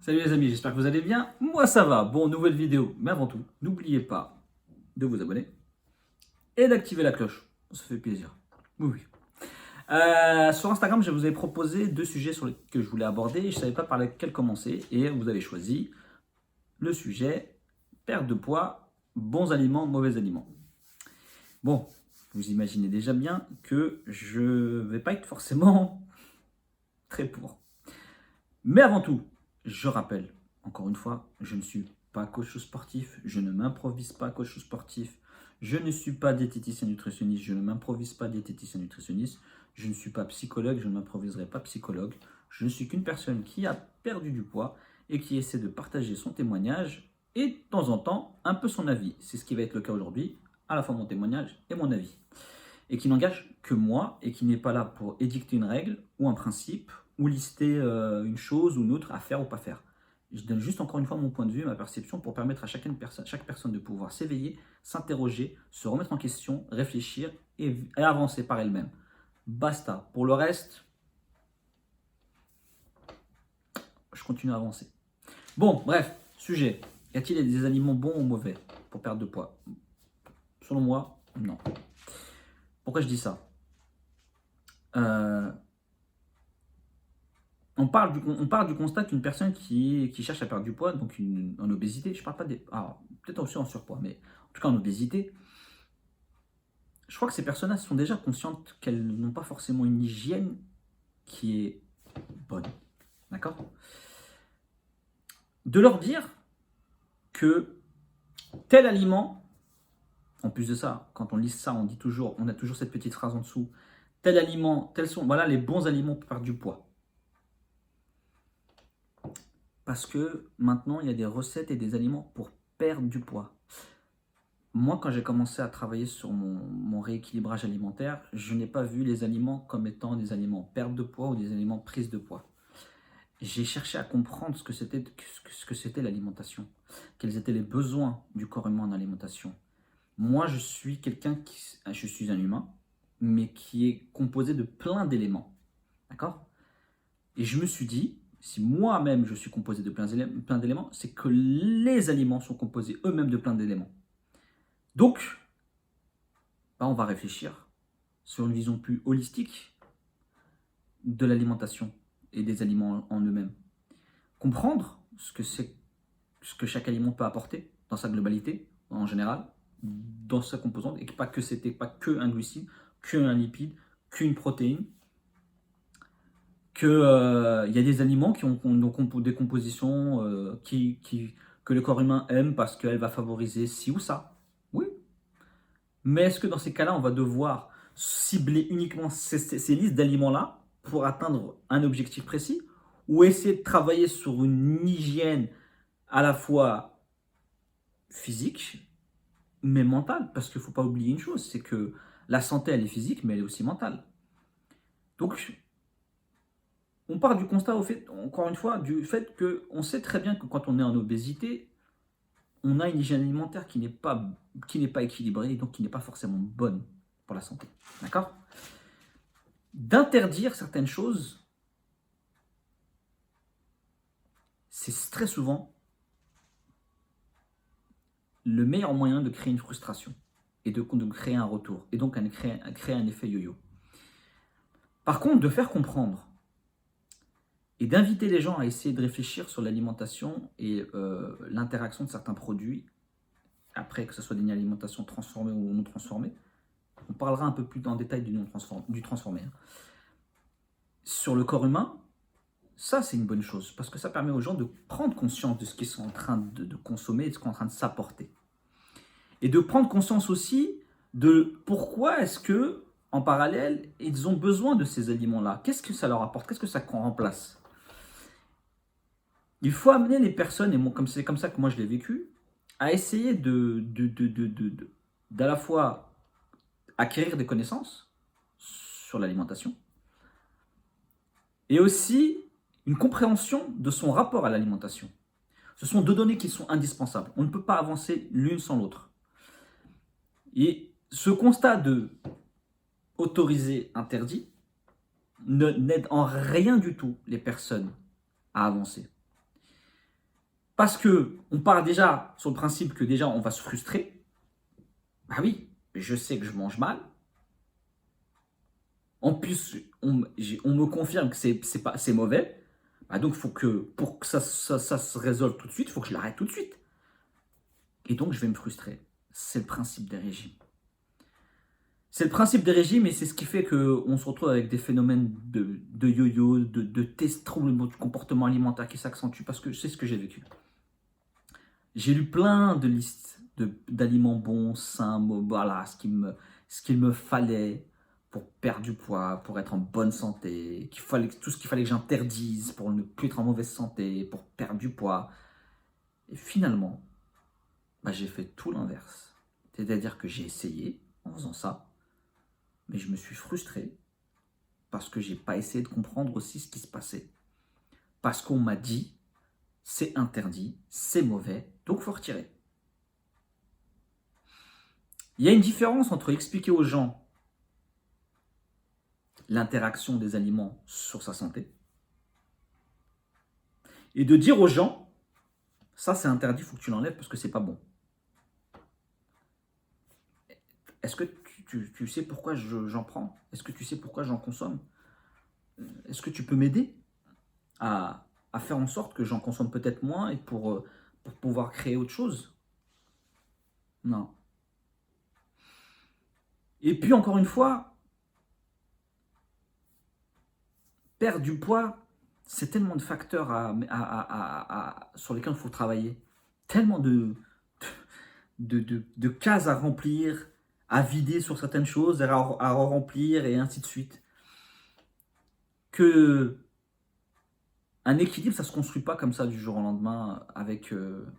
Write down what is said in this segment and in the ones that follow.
Salut les amis, j'espère que vous allez bien. Moi ça va. Bon, nouvelle vidéo. Mais avant tout, n'oubliez pas de vous abonner et d'activer la cloche. Ça fait plaisir. Oui, oui. Sur Instagram, je vous ai proposé deux sujets sur lesquels je voulais aborder. Je ne savais pas par lequel commencer. Et vous avez choisi le sujet perte de poids, bons aliments, mauvais aliments. Bon, vous imaginez déjà bien que je ne vais pas être forcément très pour. Mais avant tout, je rappelle, encore une fois, je ne suis pas coach sportif, je ne m'improvise pas coach sportif, je ne suis pas diététicien nutritionniste, je ne m'improvise pas diététicien nutritionniste, je ne suis pas psychologue, je ne m'improviserai pas psychologue, je ne suis qu'une personne qui a perdu du poids et qui essaie de partager son témoignage et de temps en temps un peu son avis. C'est ce qui va être le cas aujourd'hui, à la fois mon témoignage et mon avis. Et qui n'engage que moi et qui n'est pas là pour édicter une règle ou un principe ou lister une chose ou une autre à faire ou pas faire. Je donne juste encore une fois mon point de vue, ma perception pour permettre à chaque personne de pouvoir s'éveiller, s'interroger, se remettre en question, réfléchir et avancer par elle-même. Basta. Pour le reste, je continue à avancer. Bon, bref, sujet. Y a-t-il des aliments bons ou mauvais pour perdre de poids? Selon moi, non. Pourquoi je dis ça? On part du constat qu'une personne qui cherche à perdre du poids, donc en obésité, je ne parle pas des. Alors, peut-être aussi en surpoids, mais en tout cas en obésité, je crois que ces personnes-là sont déjà conscientes qu'elles n'ont pas forcément une hygiène qui est bonne. D'accord? De leur dire que tel aliment, en plus de ça, quand on lit ça, on a toujours cette petite phrase en dessous, tel aliment, tels sont, voilà les bons aliments pour perdre du poids. Parce que maintenant, il y a des recettes et des aliments pour perdre du poids. Moi, quand j'ai commencé à travailler sur mon rééquilibrage alimentaire, je n'ai pas vu les aliments comme étant des aliments perte de poids ou des aliments prise de poids. J'ai cherché à comprendre ce que c'était l'alimentation, quels étaient les besoins du corps humain en alimentation. Moi, je suis je suis un humain, mais qui est composé de plein d'éléments. D'accord? Et je me suis dit, si moi-même je suis composé de plein d'éléments, c'est que les aliments sont composés eux-mêmes de plein d'éléments. Donc, on va réfléchir sur une vision plus holistique de l'alimentation et des aliments en eux-mêmes. Comprendre ce que chaque aliment peut apporter dans sa globalité, en général, dans sa composante, et pas que un glucide, qu'un lipide, qu'une protéine, qu'il y a des aliments qui ont des compositions que le corps humain aime parce qu'elle va favoriser ci ou ça. Oui. Mais est-ce que dans ces cas-là, on va devoir cibler uniquement ces listes d'aliments-là pour atteindre un objectif précis, ou essayer de travailler sur une hygiène à la fois physique, mais mentale? Parce qu'il ne faut pas oublier une chose, c'est que la santé, elle est physique, mais elle est aussi mentale. Donc, on part du constat, encore une fois, du fait qu'on sait très bien que quand on est en obésité, on a une hygiène alimentaire qui n'est pas équilibrée et donc qui n'est pas forcément bonne pour la santé. D'accord? D'interdire certaines choses, c'est très souvent le meilleur moyen de créer une frustration et de créer un retour et donc créer un effet yo-yo. Par contre, de faire comprendre et d'inviter les gens à essayer de réfléchir sur l'alimentation et l'interaction de certains produits, après que ce soit une alimentation transformée ou non transformée, on parlera un peu plus en détail du transformé. Sur le corps humain, ça c'est une bonne chose, parce que ça permet aux gens de prendre conscience de ce qu'ils sont en train de consommer et de ce qu'ils sont en train de s'apporter. Et de prendre conscience aussi de pourquoi est-ce que, en parallèle, ils ont besoin de ces aliments-là. Qu'est-ce que ça leur apporte? Qu'est-ce que ça remplace? Il faut amener les personnes, et comme c'est comme ça que moi je l'ai vécu, à essayer d'à la fois acquérir des connaissances sur l'alimentation et aussi une compréhension de son rapport à l'alimentation. Ce sont deux données qui sont indispensables. On ne peut pas avancer l'une sans l'autre. Et ce constat de autorisé, interdit n'aide en rien du tout les personnes à avancer. Parce que on part déjà sur le principe que déjà on va se frustrer. Bah oui, je sais que je mange mal. En plus, on me confirme que c'est mauvais. Bah donc, faut que, pour que ça se résolve tout de suite, il faut que je l'arrête tout de suite. Et donc, je vais me frustrer. C'est le principe des régimes. C'est le principe des régimes et c'est ce qui fait qu'on se retrouve avec des phénomènes de yo-yo, de troubles du comportement alimentaire qui s'accentuent parce que c'est ce que j'ai vécu. J'ai lu plein de listes d'aliments bons, sains, voilà, ce qu'il me fallait pour perdre du poids, pour être en bonne santé, tout ce qu'il fallait que j'interdise pour ne plus être en mauvaise santé, pour perdre du poids. Et finalement, bah, j'ai fait tout l'inverse. C'est-à-dire que j'ai essayé en faisant ça, mais je me suis frustré parce que j'ai pas essayé de comprendre aussi ce qui se passait. Parce qu'on m'a dit, c'est interdit, c'est mauvais, donc faut retirer. Il y a une différence entre expliquer aux gens l'interaction des aliments sur sa santé et de dire aux gens, ça c'est interdit, il faut que tu l'enlèves parce que c'est pas bon. Est-ce que tu sais pourquoi j'en prends? Est-ce que tu sais pourquoi j'en consomme? Est-ce que tu peux m'aider à faire en sorte que j'en consomme peut-être moins et pour pouvoir créer autre chose? Non. Et puis encore une fois, perdre du poids, c'est tellement de facteurs sur lesquels il faut travailler. Tellement de cases à remplir, à vider sur certaines choses, à remplir et ainsi de suite. Que un équilibre, ça ne se construit pas comme ça du jour au lendemain avec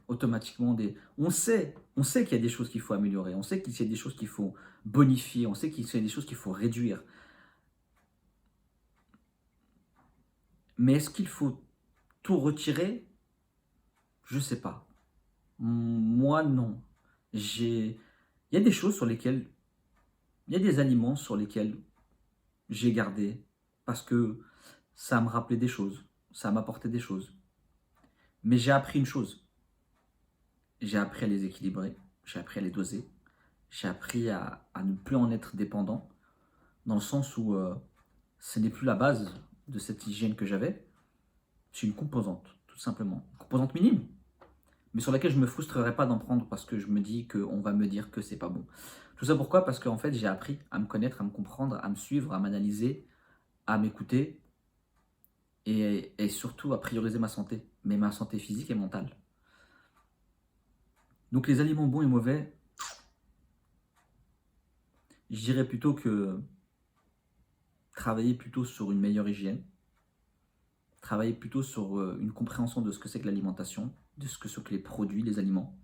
automatiquement des... On sait qu'il y a des choses qu'il faut améliorer, on sait qu'il y a des choses qu'il faut bonifier, on sait qu'il y a des choses qu'il faut réduire. Mais est-ce qu'il faut tout retirer? Je ne sais pas. Moi, non. Il y a des choses sur lesquelles... Il y a des aliments sur lesquels j'ai gardé parce que ça me rappelait des choses, ça m'apportait des choses. Mais j'ai appris une chose. J'ai appris à les équilibrer, j'ai appris à les doser, j'ai appris à ne plus en être dépendant, dans le sens où ce n'est plus la base de cette hygiène que j'avais, c'est une composante, tout simplement. Une composante minime, mais sur laquelle je ne me frustrerai pas d'en prendre parce que je me dis qu'on va me dire que c'est pas bon. Tout ça pourquoi? Parce qu'en fait, j'ai appris à me connaître, à me comprendre, à me suivre, à m'analyser, à m'écouter et surtout à prioriser ma santé, mais ma santé physique et mentale. Donc les aliments bons et mauvais, je dirais plutôt que travailler plutôt sur une meilleure hygiène, travailler plutôt sur une compréhension de ce que c'est que l'alimentation, de ce que sont que les produits, les aliments.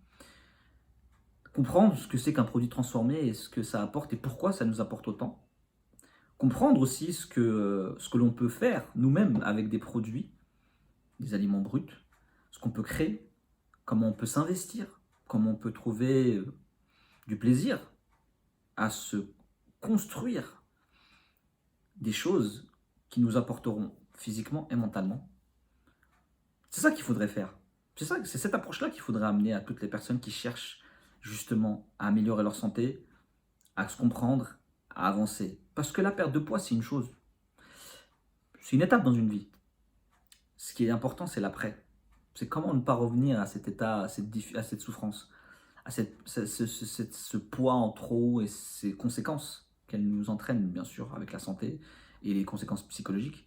Comprendre ce que c'est qu'un produit transformé et ce que ça apporte et pourquoi ça nous apporte autant. Comprendre aussi ce que l'on peut faire nous-mêmes avec des produits, des aliments bruts, ce qu'on peut créer, comment on peut s'investir, comment on peut trouver du plaisir à se construire des choses qui nous apporteront physiquement et mentalement. C'est ça qu'il faudrait faire. C'est cette approche-là qu'il faudrait amener à toutes les personnes qui cherchent justement à améliorer leur santé, à se comprendre, à avancer. Parce que la perte de poids, c'est une chose. C'est une étape dans une vie. Ce qui est important, c'est l'après. C'est comment ne pas revenir à cet état, à cette souffrance, à ce poids en trop et ses conséquences qu'elle nous entraîne, bien sûr, avec la santé et les conséquences psychologiques.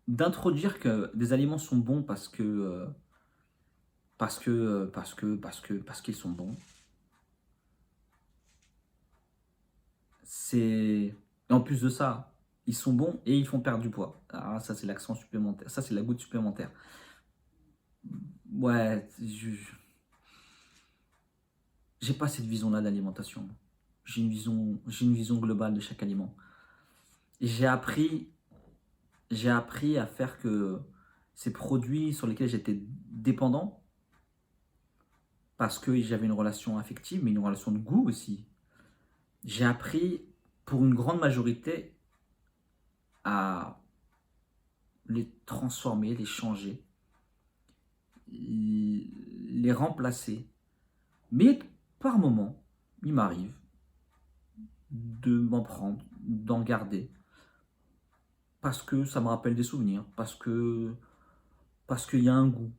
D'introduire que des aliments sont bons parce qu'ils sont bons. Et en plus de ça, ils sont bons et ils font perdre du poids. Ah, ça, c'est l'accent supplémentaire. Ça, c'est la goutte supplémentaire. Ouais, j'ai pas cette vision-là d'alimentation. J'ai une vision globale de chaque aliment. Et j'ai appris à faire que ces produits sur lesquels j'étais dépendant, parce que j'avais une relation affective, mais une relation de goût aussi, j'ai appris pour une grande majorité à les transformer, les changer, les remplacer. Mais par moment, il m'arrive de m'en prendre, d'en garder, parce que ça me rappelle des souvenirs, parce qu'il y a un goût.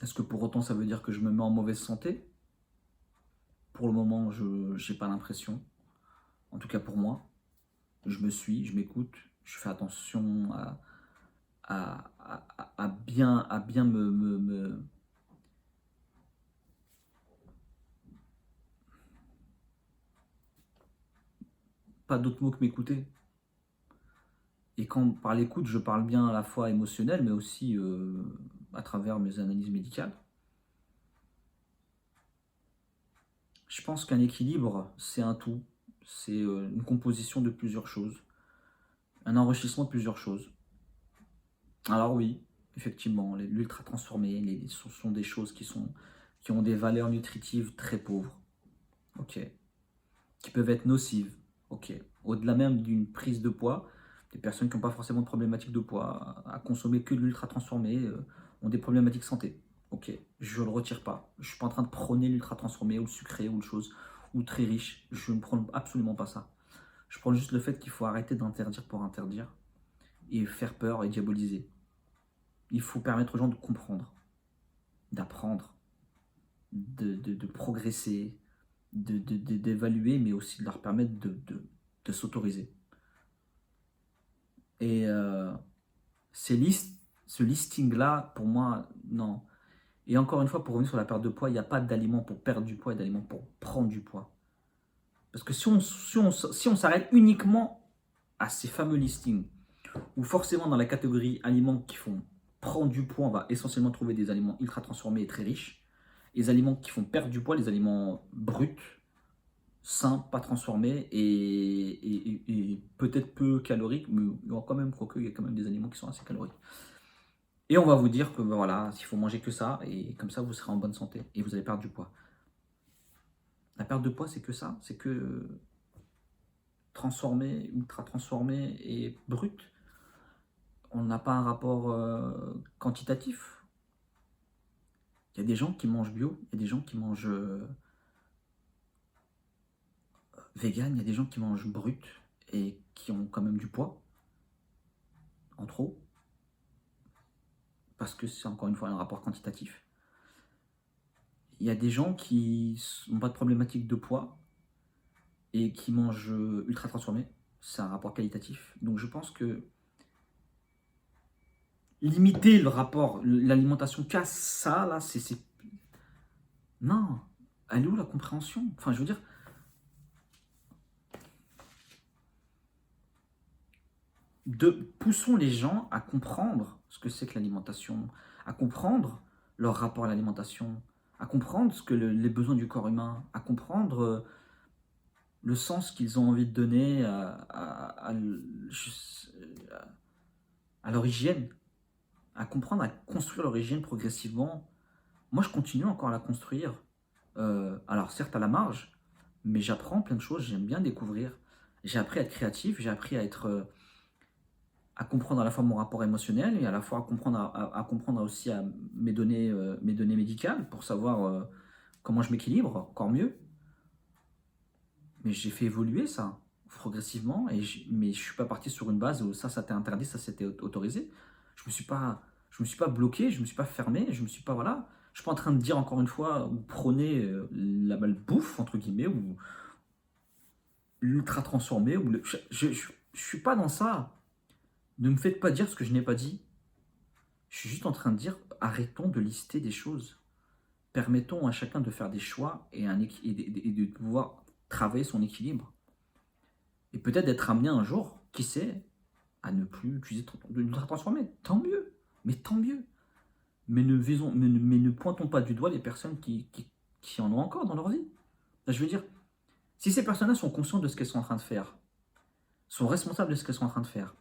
Est-ce que pour autant ça veut dire que je me mets en mauvaise santé? Pour le moment, je n'ai pas l'impression. En tout cas pour moi, je m'écoute, je fais attention à bien pas d'autre mot que m'écouter. Et quand par l'écoute, je parle bien à la fois émotionnel, mais aussi à travers mes analyses médicales. Je pense qu'un équilibre, c'est un tout. C'est une composition de plusieurs choses. Un enrichissement de plusieurs choses. Alors oui, effectivement, l'ultra transformé, ce sont des choses qui ont des valeurs nutritives très pauvres. Ok. Qui peuvent être nocives. Ok. Au-delà même d'une prise de poids, des personnes qui n'ont pas forcément de problématiques de poids, à consommer que de l'ultra transformé, ont des problématiques santé. Ok. Je ne le retire pas. Je ne suis pas en train de prôner l'ultra transformé ou le sucré ou le chose, ou très riche. Je ne prône absolument pas ça. Je prône juste le fait qu'il faut arrêter d'interdire pour interdire et faire peur et diaboliser. Il faut permettre aux gens de comprendre, d'apprendre, de progresser, d'évaluer, mais aussi de leur permettre de s'autoriser. Et ce listing-là, pour moi, non. Et encore une fois, pour revenir sur la perte de poids, il n'y a pas d'aliments pour perdre du poids et d'aliments pour prendre du poids. Parce que si on s'arrête uniquement à ces fameux listings, où forcément dans la catégorie aliments qui font prendre du poids, on va essentiellement trouver des aliments ultra transformés et très riches. Les aliments qui font perdre du poids, les aliments bruts, sains, pas transformés et peut-être peu caloriques, mais il y a quand même, quoique, il y a quand même des aliments qui sont assez caloriques. Et on va vous dire que ben voilà, il faut manger que ça, et comme ça vous serez en bonne santé et vous allez perdre du poids. La perte de poids, c'est que ça, c'est que transformé, ultra transformé et brut. On n'a pas un rapport quantitatif. Il y a des gens qui mangent bio, il y a des gens qui mangent vegan, il y a des gens qui mangent brut et qui ont quand même du poids en trop, parce que c'est encore une fois un rapport quantitatif. Il y a des gens qui n'ont pas de problématique de poids et qui mangent ultra transformé, c'est un rapport qualitatif. Donc je pense que limiter le rapport, l'alimentation qu'à ça, là, c'est... Non, elle est où la compréhension? Enfin, je veux dire, poussons les gens à comprendre ce que c'est que l'alimentation, à comprendre leur rapport à l'alimentation, à comprendre ce que les besoins du corps humain, à comprendre le sens qu'ils ont envie de donner à leur hygiène, à comprendre, à construire leur hygiène progressivement. Moi, je continue encore à la construire. Alors, certes, à la marge, mais j'apprends plein de choses, j'aime bien découvrir. J'ai appris à être créatif, j'ai appris à être... à comprendre à la fois mon rapport émotionnel et à la fois à comprendre aussi à mes données médicales pour savoir comment je m'équilibre encore mieux. Mais j'ai fait évoluer ça progressivement, mais je suis pas parti sur une base où ça t'est interdit, ça c'était autorisé. Je me suis pas bloqué, je me suis pas fermé, je me suis pas voilà. Je suis pas en train de dire encore une fois ou prôner la malbouffe entre guillemets ou l'ultra transformé ou je suis pas dans ça. Ne me faites pas dire ce que je n'ai pas dit. Je suis juste en train de dire, arrêtons de lister des choses. Permettons à chacun de faire des choix et de pouvoir travailler son équilibre. Et peut-être d'être amené un jour, qui sait, à ne plus utiliser de l'ultra transformé. Tant mieux, mais tant mieux. Mais ne pointons pas du doigt les personnes qui en ont encore dans leur vie. Là, je veux dire, si ces personnes-là sont conscientes de ce qu'elles sont en train de faire, sont responsables de ce qu'elles sont en train de faire,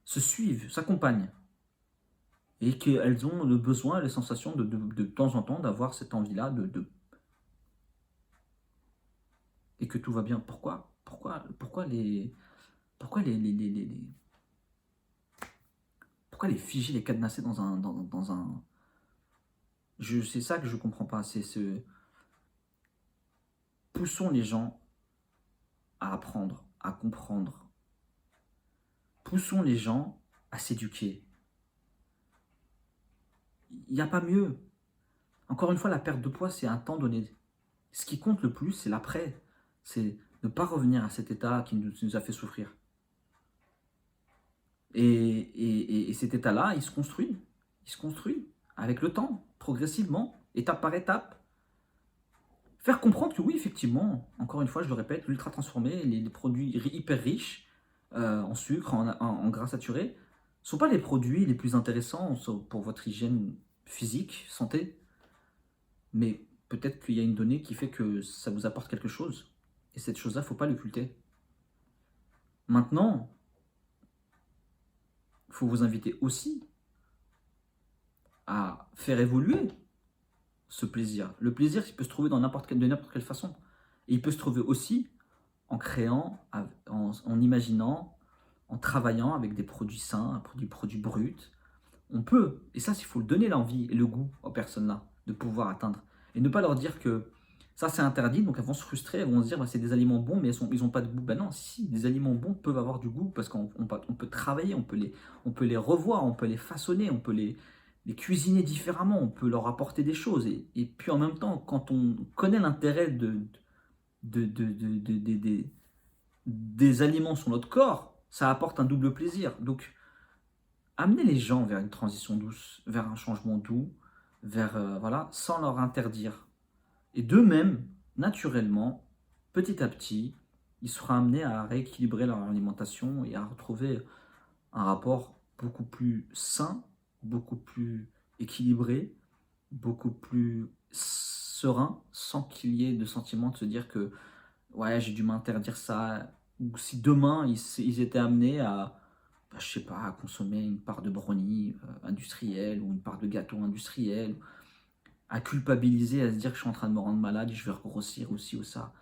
se suivent, s'accompagnent, et qu'elles ont le besoin, les sensations de temps en temps d'avoir cette envie-là et que tout va bien. Pourquoi les Pourquoi les figer, les cadenasser dans un... C'est ça que je comprends pas. C'est ce... Poussons les gens à apprendre, à comprendre. Poussons les gens à s'éduquer. Il n'y a pas mieux. Encore une fois, la perte de poids, c'est un temps donné. Ce qui compte le plus, c'est l'après. C'est ne pas revenir à cet état qui nous a fait souffrir. Et cet état-là, il se construit. Il se construit avec le temps, progressivement, étape par étape. Faire comprendre que oui, effectivement, encore une fois, je le répète, l'ultra transformé, les produits hyper riches en sucre, en gras saturés, ne sont pas les produits les plus intéressants pour votre hygiène physique, santé. Mais peut-être qu'il y a une donnée qui fait que ça vous apporte quelque chose. Et cette chose-là, il ne faut pas l'occulter. Maintenant, il faut vous inviter aussi à faire évoluer ce plaisir. Le plaisir, il peut se trouver de n'importe quelle façon. Et il peut se trouver aussi en créant, en imaginant, en travaillant avec des produits sains, des produits bruts. On peut, et ça, il faut donner l'envie et le goût aux personnes-là de pouvoir atteindre. Et ne pas leur dire que ça, c'est interdit, donc elles vont se frustrer, elles vont se dire, bah, c'est des aliments bons, mais ils n'ont pas de goût. Ben non, si, des aliments bons peuvent avoir du goût, parce qu'on peut travailler, on peut les revoir, on peut les façonner, on peut les cuisiner différemment, on peut leur apporter des choses. Et puis en même temps, quand on connaît l'intérêt des aliments sur notre corps, ça apporte un double plaisir. Donc, amener les gens vers une transition douce, vers un changement doux, vers voilà, sans leur interdire. Et d'eux-mêmes, naturellement, petit à petit, ils seront amenés à rééquilibrer leur alimentation et à retrouver un rapport beaucoup plus sain, beaucoup plus équilibré, beaucoup plus serein, sans qu'il y ait de sentiment de se dire que ouais, j'ai dû m'interdire ça. Ou si demain ils étaient amenés à, bah, je sais pas, à consommer une part de brownie industriel ou une part de gâteau industriel, à culpabiliser, à se dire que je suis en train de me rendre malade et je vais regrossir aussi ou ça.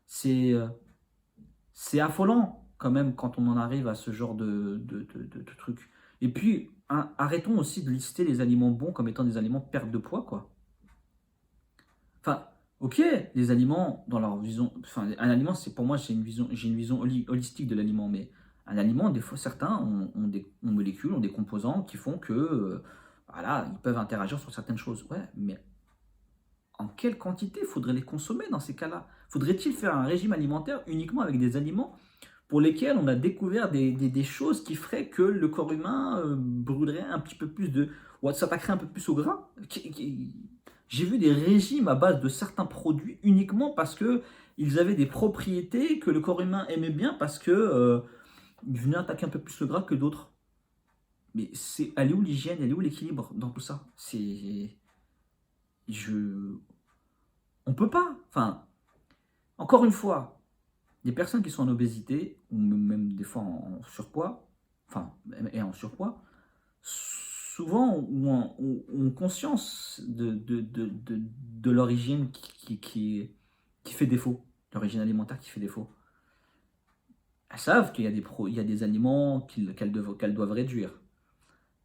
C'est c'est affolant quand même quand on en arrive à ce genre de trucs. Et puis, arrêtons aussi de lister les aliments bons comme étant des aliments de perte de poids, quoi. Enfin, ok, les aliments, dans leur vision, enfin, un aliment, c'est pour moi, j'ai une vision holistique de l'aliment, mais un aliment, des fois, certains ont des molécules, ont des composants qui font que, voilà, ils peuvent interagir sur certaines choses. Ouais, mais en quelle quantité faudrait les consommer dans ces cas-là? Faudrait-il faire un régime alimentaire uniquement avec des aliments pour lesquels on a découvert des choses qui feraient que le corps humain brûlerait un petit peu plus de... ou s'attaquerait un peu plus au gras? J'ai vu des régimes à base de certains produits uniquement parce que ils avaient des propriétés que le corps humain aimait bien parce que ils venaient attaquer un peu plus le gras que d'autres. Mais c'est, elle est où l'hygiène, elle est où l'équilibre dans tout ça? Je, on peut pas. Enfin, encore une fois, les personnes qui sont en obésité ou même des fois en surpoids, enfin, et en surpoids, souvent ont conscience de leur hygiène qui fait défaut, leur hygiène alimentaire qui fait défaut. Elles savent qu'il y a il y a des aliments qu'elles doivent réduire.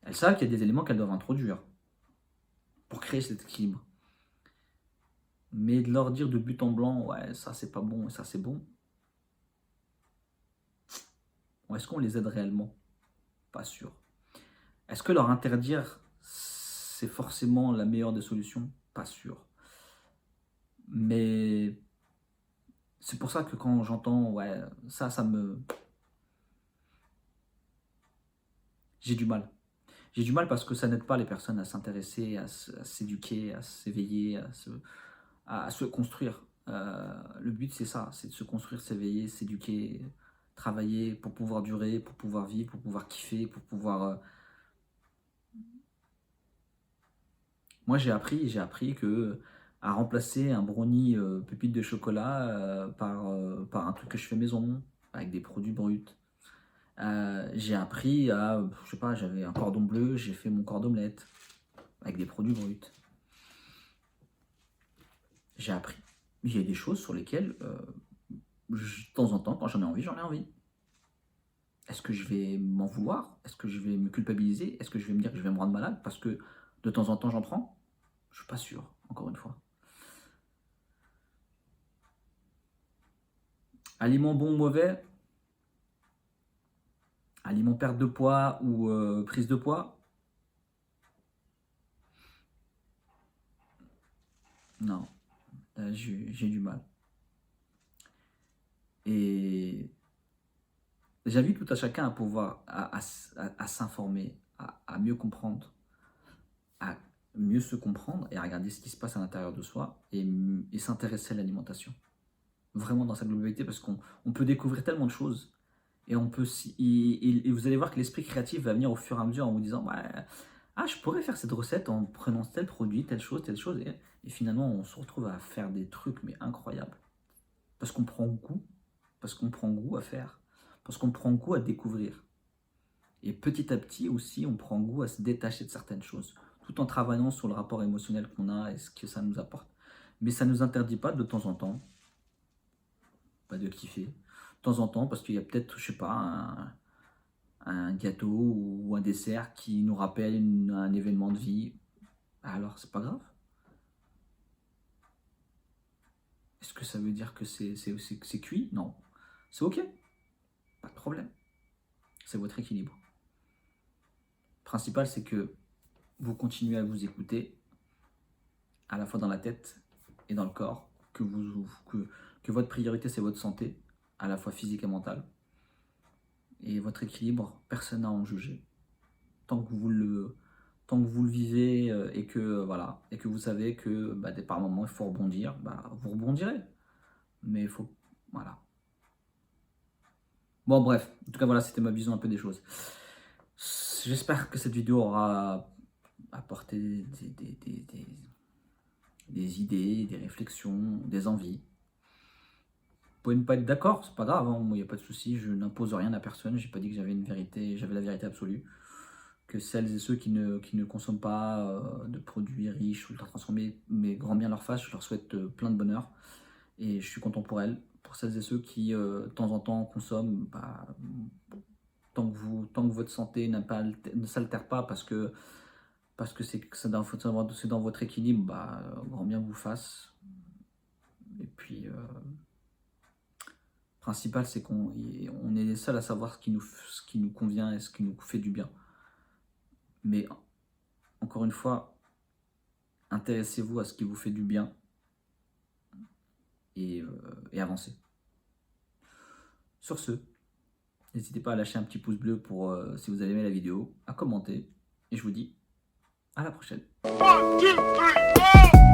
Elles savent qu'il y a des aliments qu'elles doivent introduire pour créer cet équilibre. Mais de leur dire de but en blanc, ouais, ça c'est pas bon et ça c'est bon, ou est-ce qu'on les aide réellement? Pas sûr. Est-ce que leur interdire, c'est forcément la meilleure des solutions? Pas sûr. Mais c'est pour ça que quand j'entends, ouais, ça me... J'ai du mal. J'ai du mal parce que ça n'aide pas les personnes à s'intéresser, à s'éduquer, à s'éveiller, à se construire. Le but, c'est ça, c'est de se construire, s'éveiller, s'éduquer, travailler pour pouvoir durer, pour pouvoir vivre, pour pouvoir kiffer, pour pouvoir... Moi, j'ai appris que à remplacer un brownie pépite de chocolat par un truc que je fais maison, avec des produits bruts. J'ai appris à, je sais pas, j'avais un cordon bleu, j'ai fait mon cordon omelette avec des produits bruts. J'ai appris. Il y a des choses sur lesquelles, de temps en temps, quand j'en ai envie, j'en ai envie. Est-ce que je vais m'en vouloir? Est-ce que je vais me culpabiliser? Est-ce que je vais me dire que je vais me rendre malade parce que de temps en temps j'en prends? Je suis pas sûr, encore une fois. Aliments bons ou mauvais? Aliments perte de poids ou prise de poids? Non, là, j'ai du mal. Et j'invite tout à chacun à pouvoir à s'informer, à mieux comprendre, à mieux se comprendre et à regarder ce qui se passe à l'intérieur de soi et s'intéresser à l'alimentation. Vraiment dans sa globalité, parce qu'on peut découvrir tellement de choses. Et on peut et vous allez voir que l'esprit créatif va venir au fur et à mesure en vous disant ouais, ah, je pourrais faire cette recette en prenant tel produit, telle chose. Et finalement, on se retrouve à faire des trucs mais incroyables. Parce qu'on prend goût, parce qu'on prend goût à faire, parce qu'on prend goût à découvrir. Et petit à petit aussi, on prend goût à se détacher de certaines choses, tout en travaillant sur le rapport émotionnel qu'on a et ce que ça nous apporte. Mais ça ne nous interdit pas de temps en temps, pas de kiffer, de temps en temps, parce qu'il y a peut-être, je sais pas, un gâteau ou un dessert qui nous rappelle un événement de vie. Alors, c'est pas grave. Est-ce que ça veut dire que c'est cuit? Non. C'est ok, pas de problème. C'est votre équilibre. Le principal, c'est que vous continuez à vous écouter, à la fois dans la tête et dans le corps, que votre priorité, c'est votre santé, à la fois physique et mentale. Et votre équilibre, personne n'a à en juger. Tant que vous le vivez et que voilà et que vous savez que par moments il faut rebondir, vous rebondirez. Mais il faut voilà. Bon bref, en tout cas voilà, c'était ma vision un peu des choses. J'espère que cette vidéo aura apporté des idées, des réflexions, des envies. Vous pouvez ne pas être d'accord, c'est pas grave, hein, il n'y a pas de souci, je n'impose rien à personne, j'ai pas dit que j'avais la vérité absolue. Que celles et ceux qui ne consomment pas de produits riches ou ultra transformés, mais grand bien leur face, je leur souhaite plein de bonheur. Et je suis content pour elles. Pour celles et ceux qui, de temps en temps, consomment, tant que votre santé ne s'altère pas parce que c'est dans votre équilibre, grand bien vous fasse. Et puis, le principal, c'est qu'on est les seuls à savoir ce qui nous convient et ce qui nous fait du bien. Mais encore une fois, intéressez-vous à ce qui vous fait du bien et avancez. Sur ce, n'hésitez pas à lâcher un petit pouce bleu pour si vous avez aimé la vidéo, à commenter, et je vous dis à la prochaine. 1, 2, 3, go!